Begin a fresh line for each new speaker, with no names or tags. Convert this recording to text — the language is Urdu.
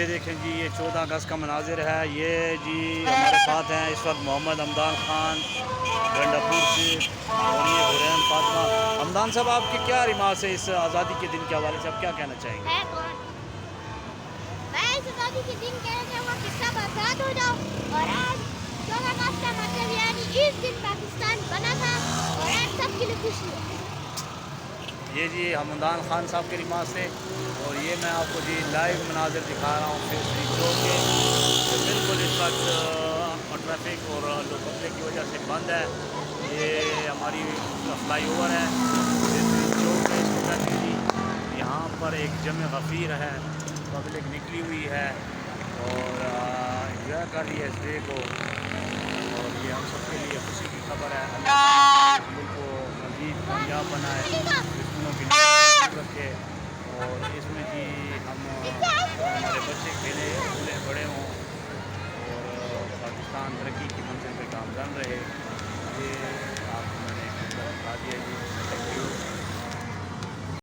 یہ دیکھیں جی، یہ 14 اگست کا مناظر ہے. یہ جی ہمارے ساتھ ہیں اس وقت محمد حمدان خان گنڈا پور سے، اور یہ حرین فاطمہ. حمدان صاحب، آپ کی کیا ریمارکس ہے اس آزادی کے دن کے حوالے سے؟ آپ کیا کہنا چاہیں گے؟
میں اس آزادی کے دن کہنا چاہوں گا کہ سب آزاد ہو جاؤ. اور آج 14 اگست کا مطلب یعنی اس دن پاکستان بنا تھا، اور آج سب کے لیے خوشی ہے.
یہ جی حمدان خان صاحب کے ریمارکس تھے. اور یہ میں آپ کو جی لائیو مناظر دکھا رہا ہوں فیصلی چوک کے. بالکل اس وقت ٹریفک اور لوگ کی وجہ سے بند ہے. یہ ہماری فلائی اوور ہے فیصلی چوک ہے. اس وقت جی یہاں پر ایک جمع غفیر ہے، پبلک نکلی ہوئی ہے اور انجوائے کر رہی ہے اس ڈے کو. اور یہ ہم سب کے لیے خوشی کی خبر ہے. اللہ اس ملک کو مزید کامیاب بنائے، دشمنوں کی نصرت رکھے. اور اس میں جی ہمارے بچے کھیلے کھلے بڑے ہوں، اور پاکستان ترقی کی منزل پہ گامزن رہے. یہ آپ